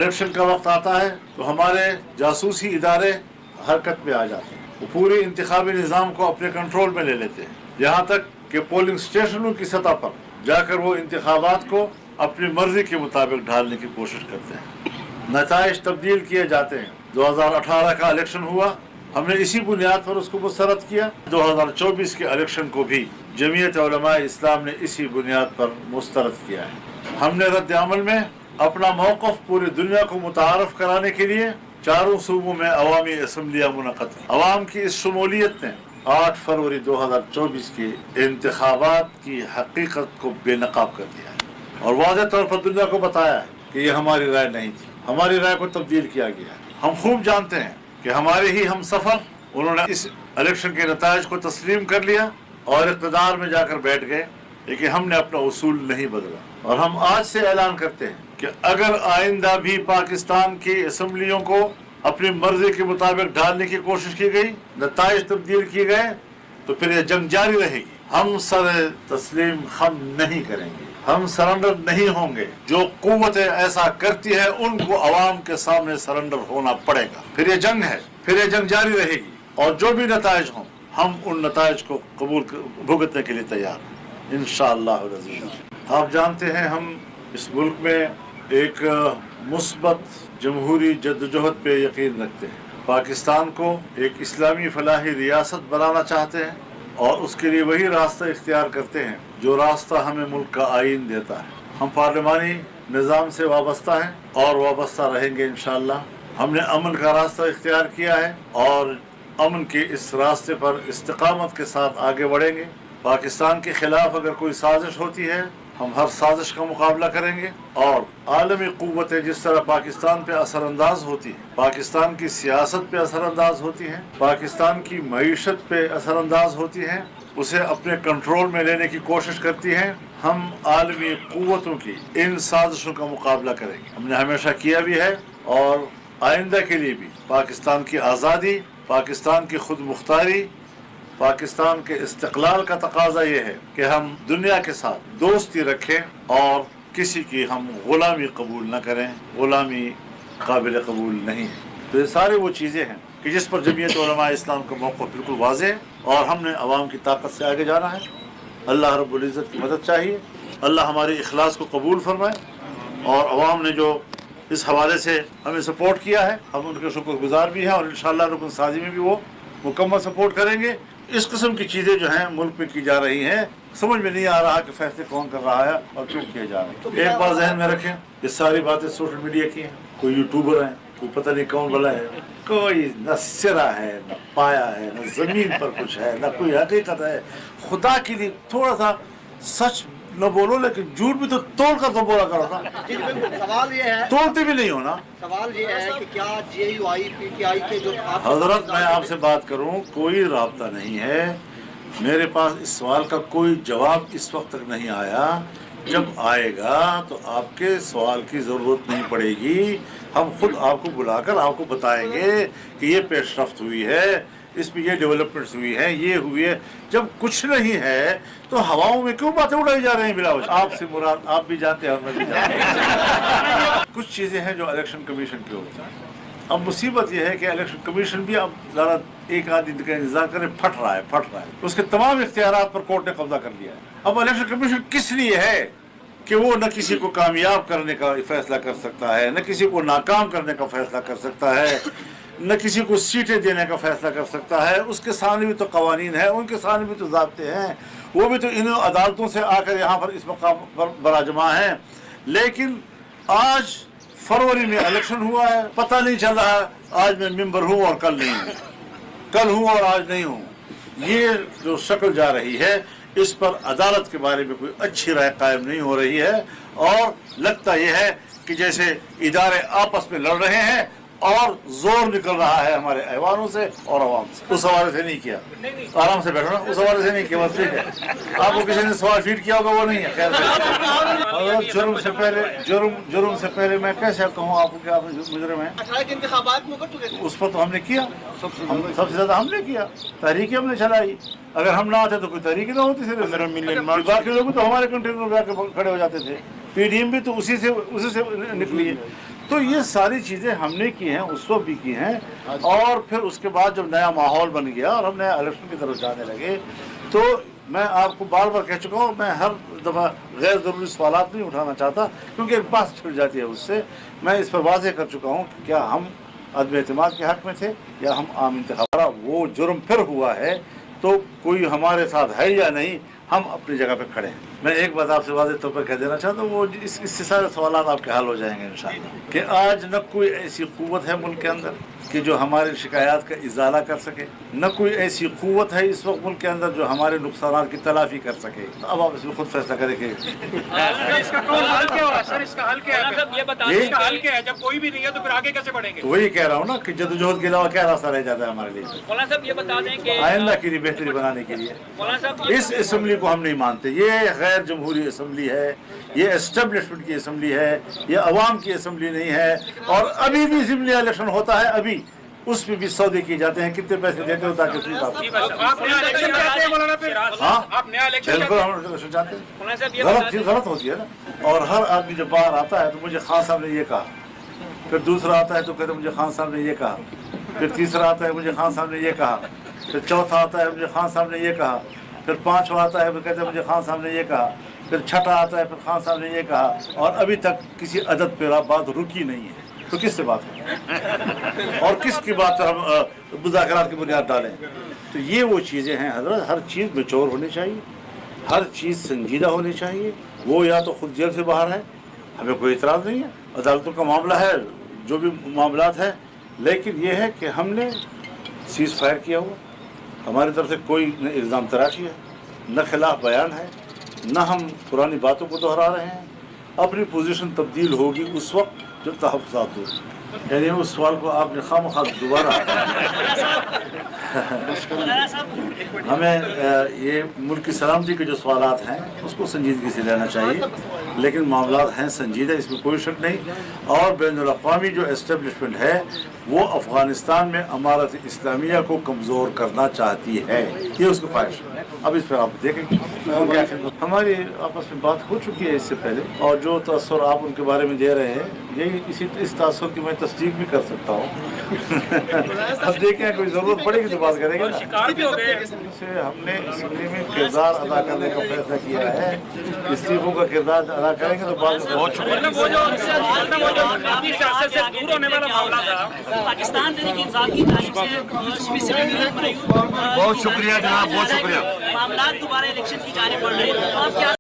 Election का वक्त आता है तो हमारे जासूसी इदारे हरकत में आ जाते हैं, वो पूरे इंतखाबी निज़ाम को अपने कंट्रोल में ले लेते हैं, यहाँ तक कि पोलिंग स्टेशनों की सतह पर जाकर वो इंतखाबात को अपनी मर्जी के मुताबिक ढालने की कोशिश करते हैं। नताइज तब्दील किए जाते हैं। 2018 का इलेक्शन हुआ, हमने इसी बुनियाद पर उसको मुस्तरद किया। 2024 के इलेक्शन को भी जमीयत उलमा इस्लाम ने इसी बुनियाद पर मुस्तरद किया है। हमने रद्द अमल में अपना मौक़िफ़ पूरी दुनिया को मुतारफ़ कराने के लिए चारों सूबों में अवामी असम्बलियाँ मुनक़द की। अवाम की इस शमूलियत ने 8 फरवरी 2024 के इंतखाबात की हकीकत को बेनकाब कर दिया है और वाज़ेह तौर पर दुनिया को बताया है कि ये हमारी राय नहीं थी, हमारी राय को तब्दील किया गया है। हम खूब जानते हैं कि हमारे ही हम सफ़र उन्होंने इस इलेक्शन के नताइज को तस्लीम कर लिया और इक़्तिदार में जाकर बैठ गए, लेकिन हमने अपना उसूल नहीं बदला। और हम आज से ऐलान करते हैं कि अगर आइंदा भी पाकिस्तान की असम्बलियों को अपनी मर्जी के मुताबिक ढालने की कोशिश की गई, नताइज तब्दील किए गए, तो फिर यह जंग जारी रहेगी। हम सर तस्लीम खम नहीं करेंगे, हम सरेंडर नहीं होंगे। जो कुव्वतें ऐसा करती है उनको अवाम के सामने सरेंडर होना पड़ेगा। फिर ये जंग है, फिर ये जंग जारी रहेगी और जो भी नताइज हों हम उन नताइज को कबूल भुगतने के लिए तैयार हैं इंशाअल्लाह अज़ीज़। आप जानते हैं हम इस मुल्क में एक मुस्बत जमहूरी जद्दोजहद पे यकीन रखते हैं। पाकिस्तान को एक इस्लामी फलाही रियासत बनाना चाहते हैं और उसके लिए वही रास्ता इख्तियार करते हैं जो रास्ता हमें मुल्क का आइन देता है। हम पार्लिमानी निज़ाम से वाबस्ता हैं और वाबस्ता रहेंगे इंशाअल्लाह। हमने अमन का रास्ता इख्तियार किया है और अमन के इस रास्ते पर इस्तिकामत के साथ आगे बढ़ेंगे। पाकिस्तान के खिलाफ अगर कोई साजिश होती है हम हर साजिश का मुकाबला करेंगे और आलमी क़ुव्वतें जिस तरह पाकिस्तान पे असरअंदाज होती हैं, पाकिस्तान की सियासत पे असरअंदाज होती हैं, पाकिस्तान की मईशत पे असरअंदाज होती हैं, उसे अपने कंट्रोल में लेने की कोशिश करती हैं। हम आलमी क़ुव्वतों की इन साजिशों का मुकाबला करेंगे। हमने हमेशा किया भी है और आइंदा के लिए भी। पाकिस्तान की आज़ादी, पाकिस्तान की खुद मुख्तारी, पाकिस्तान के इस्तिक़लाल का तकाजा ये है कि हम दुनिया के साथ दोस्ती रखें और किसी की हम ग़ुलामी कबूल न करें। ग़ुलामी काबिल कबूल नहीं है। तो ये सारी वो चीज़ें हैं कि जिस पर जमीयत उलमा इस्लाम का मौक़िफ़ बिल्कुल वाज़ेह है और हमने अवाम की ताकत से आगे जाना है। अल्लाह रब्बुल इज़्ज़त की मदद चाहिए। अल्लाह हमारे इखलास को कबूल फरमाए और अवाम ने जो इस हवाले से हमें सपोर्ट किया है हम उनके शुक्रगुज़ार भी हैं और इंशाअल्लाह रुकन साजी में भी वो मुकम्मल सपोर्ट करेंगे। इस किस्म की चीज़ें जो हैं मुल्क में की जा रही हैं, समझ में नहीं आ रहा कि फैसले कौन कर रहा है और क्यों किए जा रहे हैं। एक बात जहन में रखें, ये सारी बातें सोशल मीडिया की हैं। कोई यूट्यूबर है, कोई पता नहीं कौन वाला है, कोई न सिरा है न पाया है, न ज़मीन पर कुछ है, न कोई हकीकत है। खुदा के लिए थोड़ा सा सच न बोलो, लेकिन झूठ भी तो तोड़ कर तो बोला करो ना। सवाल ये है, तोड़ते भी नहीं हो ना। सवाल ये है कि क्या जेयूआई पीटीआई के जो हजरत मैं आपसे बात करूं, कोई राब्ता नहीं है। मेरे पास इस सवाल का कोई जवाब इस वक्त तक नहीं आया। जब आएगा तो आपके सवाल की ज़रूरत नहीं पड़ेगी। हम खुद आपको बुलाकर आपको बताएंगे कि ये पेशरफ्त हुई है, इसमें ये डेवलपमेंट्स हुई है, ये हुई है। जब कुछ नहीं है तो हवाओं में क्यों बातें उड़ाई जा रही हैं बिला वजह? आपसे मुराद आप भी जानते हैं और मैं भी जानता हूँ। कुछ चीज़ें हैं जो इलेक्शन कमीशन की होती हैं। अब मुसीबत यह है कि इलेक्शन कमीशन भी अब ज़रा एक आदमी का इंतजार करे, फट रहा है। उसके तमाम इख्तियारात पर कोर्ट ने कब्जा कर लिया है। अब इलेक्शन कमीशन किस लिए है कि वो न किसी को कामयाब करने का फैसला कर सकता है, न किसी को नाकाम करने का फैसला कर सकता है, न किसी को सीटें देने का फैसला कर सकता है। उसके सामने भी तो कवानीन है, उनके सामने भी तो ज़ाब्ते हैं। वो भी तो इन अदालतों से आकर यहाँ पर इस मकाम पर बराजमा हैं। लेकिन आज फरवरी में इलेक्शन हुआ है, पता नहीं चल रहा आज मैं मेंबर हूँ और कल नहीं हूँ, कल हूँ और आज नहीं हूँ। ये जो शक्ल जा रही है, इस पर अदालत के बारे में कोई अच्छी राय कायम नहीं हो रही है और लगता यह है कि जैसे इदारे आपस में लड़ रहे हैं और जोर निकल रहा है हमारे ऐवानों से और आवाम से। उस हवाले से नहीं किया, आराम से बैठो ना, उस हवाले से नहीं किया, बस ठीक है। आपको किसी ने सवाल फीड किया होगा, वो नहीं है। खैर, जुर्म से पहले मैं कैसे कहूँ आपको कि आप मुजरिम हैं? 18 के इंतखाबात में कर चुके थे। उस पर तो हमने किया, सबसे ज्यादा हमने किया, तहरीकी हमने चलाई। अगर हम ना आते तो कोई तहरीकी ना होती। सिर्फ 15 मिलियन बाकी लोग तो हमारे कंटेनर में खड़े हो जाते थे। पीडीएम भी तो उसी से निकली है। تو یہ ساری چیزیں ہم نے کی ہیں، اس وقت بھی کی ہیں، اور پھر اس کے بعد جب نیا ماحول بن گیا اور ہم نیا الیکشن کی طرف جانے لگے تو میں آپ کو بار بار کہہ چکا ہوں، میں ہر دفعہ غیر ضروری سوالات نہیں اٹھانا چاہتا کیونکہ ایک بات چھڑ جاتی ہے اس سے. میں اس پر واضح کر چکا ہوں کہ کیا ہم عدم اعتماد کے حق میں تھے یا ہم عام انتخاب. وہ جرم پھر ہوا ہے تو کوئی ہمارے ساتھ ہے یا نہیں، ہم اپنی جگہ پہ کھڑے ہیں. میں ایک بات آپ سے واضح طور پر کہہ دینا چاہتا ہوں، وہ اس سے سارے سوالات آپ کے حل ہو جائیں گے انشاءاللہ. کہ آج نہ کوئی ایسی قوت ہے ملک کے اندر کہ جو ہماری شکایات کا ازالہ کر سکے، نہ کوئی ایسی قوت ہے اس وقت ملک کے اندر جو ہمارے نقصانات کی تلافی کر سکے. اب آپ اس میں خود فیصلہ کریں کہ اس کا حل کیا ہوگا سر؟ اس کا حل کیا ہے؟ یہ بتائیں اس کا حل کیا ہے؟ جب کوئی بھی نہیں ہے تو پھر آگے کیسے بڑھیں گے؟ تو وہی کہہ رہا ہوں نا کہ جدوجہد کے علاوہ کیا راستہ رہ جاتا ہے ہمارے لیے. مولانا صاحب یہ بتا دیں کہ آئندہ کے لیے بہتری بنانے کے لیے مولانا صاحب اس اسمبلی کو ہم نہیں مانتے. یہ غیر جمہوری اسمبلی ہے، یہ اسٹیبلشمنٹ کی اسمبلی ہے، یہ عوام کی اسمبلی نہیں ہے. اور ابھی بھی اسمبلی الیکشن ہوتا ہے، ابھی اس میں بھی سودے کیے جاتے ہیں. کتنے پیسے دیتے ہو تاکہ فری بات. آپ نیا الیکشن چاہتے ہیں مولانا پھر؟ ہاں آپ نیا الیکشن بالکل چاہتے ہیں؟ ہم الیکشن چاہتے ہیں. مولانا صاحب یہ غلط چیز غلط ہوتی ہے نا. اور ہر آدمی جب باہر آتا ہے تو مجھے خان صاحب نے یہ کہا، پھر دوسرا آتا ہے تو کہتے مجھے خان صاحب نے یہ کہا، پھر تیسرا آتا ہے مجھے خان صاحب نے یہ کہا، پھر چوتھا آتا ہے مجھے خان صاحب نے یہ کہا، پھر پانچواں آتا ہے پھر کہتے ہیں مجھے خان صاحب نے یہ کہا، پھر چھٹا آتا ہے پھر خان صاحب نے یہ کہا، اور ابھی تک کسی عدد پہ بات رکی نہیں ہے. تو کس سے بات کریں اور کس کی بات پر ہم مذاکرات کی بنیاد ڈالیں؟ تو یہ وہ چیزیں ہیں حضرت. ہر چیز میچور ہونی چاہیے، ہر چیز سنجیدہ ہونی چاہیے. وہ یا تو خود جیل سے باہر ہے، ہمیں کوئی اعتراض نہیں ہے، عدالتوں کا معاملہ ہے، جو بھی معاملات ہیں. لیکن یہ ہے کہ ہم نے سیز فائر کیا ہوا، ہماری طرف سے کوئی نہ الزام تراشی ہے، نہ خلاف بیان ہے، نہ ہم پرانی باتوں کو دہرا رہے ہیں. اپنی پوزیشن تبدیل ہوگی اس وقت جو تحفظات ہو. یعنی اس سوال کو آپ نے خواہ دوبارہ ہمیں یہ ملک کی سلامتی کے جو سوالات ہیں اس کو سنجیدگی سے لینا چاہیے. لیکن معاملات ہیں سنجیدہ، اس میں کوئی شک نہیں. اور بین الاقوامی جو اسٹیبلشمنٹ ہے وہ افغانستان میں امارت اسلامیہ کو کمزور کرنا چاہتی ہے، یہ اس کی خواہش ہے. اب اس پر آپ دیکھیں گے کیا خدمت. ہماری آپس میں بات ہو چکی ہے اس سے پہلے، اور جو تاثر آپ ان کے بارے میں دے رہے ہیں یہی اس تاثر کی میں تصدیق بھی کر سکتا ہوں. اب دیکھیں کوئی ضرورت پڑے گی تو بات کریں گے نا. شکار بھی ہو گئے ہم نے اسمبلی میں کردار ادا کرنے کا فیصلہ کیا ہے. استعفوں کا کردار ادا کریں گے تو بات وہ جو اپنی سیاست سے دور ہونے والا معاملہ تھا. پاکستان تحریک انصاف کی جانب سے بہت شکریہ جناب، بہت شکریہ. معاملات دوبارہ الیکشن کی جانب بڑھ رہے ہیں.